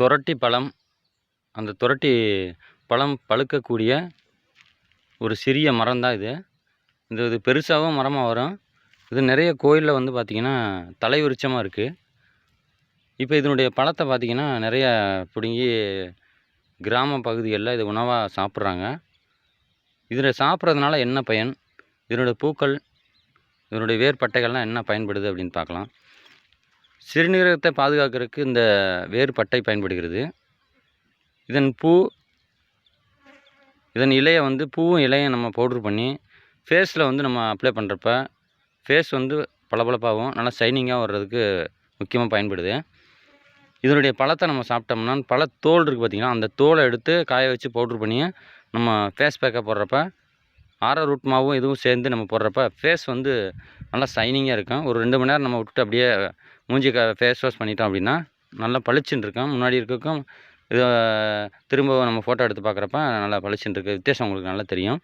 தொரட்டி பழம். அந்த தொரட்டி பழம் பழுக்கக்கூடிய ஒரு சிறிய மரம் தான் இது. இது பெருசாகவும் மரமாக வரும். இது நிறைய கோயிலில் வந்து பார்த்திங்கன்னா தலை விருட்சமாக இருக்குது. இப்போ இதனுடைய பழத்தை பார்த்திங்கன்னா நிறைய பிடுங்கி கிராம பகுதிகளில் இது உணவாக சாப்பிட்றாங்க. இதில் சாப்பிட்றதுனால என்ன பயன், இதனுடைய பூக்கள், இதனுடைய வேர்பட்டைகள்லாம் என்ன பயன்படுது அப்படின்னு பார்க்கலாம். சிறுநீரகத்தை பாதுகாக்கிறதுக்கு இந்த வேர்பட்டை பயன்படுகிறது. இதன் பூ, இதன் இலையை வந்து பூவும் இலையும் நம்ம பவுட்ரு பண்ணி ஃபேஸில் வந்து நம்ம அப்ளை பண்ணுறப்ப ஃபேஸ் வந்து பளபளப்பாகவும் நல்லா ஷைனிங்காக வர்றதுக்கு முக்கியமாக பயன்படுது. இதனுடைய பழத்தை நம்ம சாப்பிட்டோம்னா பழத்தோல் இருக்குது பார்த்திங்கன்னா, அந்த தோலை எடுத்து காய வச்சு பவுட்ரு பண்ணி நம்ம ஃபேஸ் பேக்கை போடுறப்ப ஆரோரூட் மாவும் இதுவும் சேர்ந்து நம்ம போடுறப்ப ஃபேஸ் வந்து நல்லா ஷைனிங்காக இருக்கும். ஒரு 2 மணி நேரம் நம்ம விட்டுட்டு அப்படியே மூஞ்சி ஃபேஸ் வாஷ் பண்ணிட்டோம் அப்படின்னா நல்லா பளிச்சுன்னு இருக்கும். முன்னாடி இருக்கக்கும் இதை திரும்ப நம்ம ஃபோட்டோ எடுத்து பார்க்குறப்ப நல்லா பளிச்சுன்னு இருக்குது. வித்தியாசம் உங்களுக்கு நல்லா தெரியும்.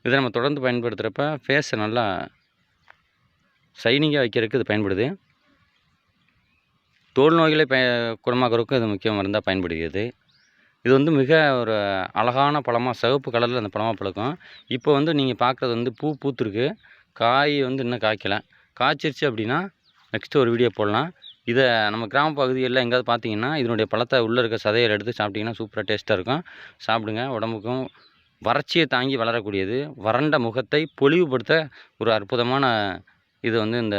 இதை நம்ம தொடர்ந்து பயன்படுத்துகிறப்ப ஃபேஸை நல்லா ஷைனிங்காக வைக்கிறதுக்கு இது பயன்படுது. தோல் நோய்களை குணமாக்குறதுக்கும் இது முக்கிய மருந்தாக பயன்படுகிறது. இது வந்து மிக ஒரு அழகான பழமாக சிவப்பு கலரில் அந்த பழமாக பழுக்கும். இப்போ வந்து நீங்கள் பார்க்குறது வந்து பூ பூத்துருக்கு, காய் வந்து இன்னும் காய்க்கலை. காய்ச்சிருச்சு அப்படின்னா நெக்ஸ்ட்டு ஒரு வீடியோ போடலாம். இதை நம்ம கிராம பகுதிகளில் எங்கேயாவது பார்த்தீங்கன்னா இதனுடைய பழத்தை உள்ளே இருக்க சதையில் எடுத்து சாப்பிட்டிங்கன்னா சூப்பராக டேஸ்ட்டாக இருக்கும். சாப்பிடுங்க. உடம்புக்கும் வறட்சியை தாங்கி வளரக்கூடியது. வறண்ட முகத்தை பொலிவுபடுத்த ஒரு அற்புதமான இது வந்து இந்த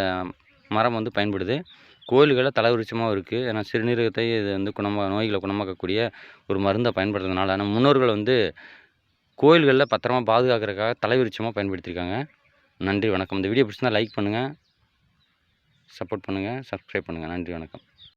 மரம் வந்து பயன்படுது. கோயில்களில் தலவிருட்சமாகவும் இருக்குது. ஏன்னா சிறுநீரகத்தை இது வந்து நோய்களை குணமாக்கக்கூடிய ஒரு மருந்தை பயன்படுத்துறதுனால நம்ம முன்னோர்கள் வந்து கோயில்களில் பத்திரமா பாதுகாக்கிறதுக்காக தலவிருட்சமாக பயன்படுத்தியிருக்காங்க. நன்றி, வணக்கம். இந்த வீடியோ பிடிச்சிருந்தா லைக் பண்ணுங்கள், சப்போர்ட் பண்ணுங்கள், சப்ஸ்கிரைப் பண்ணுங்கள். நன்றி, வணக்கம்.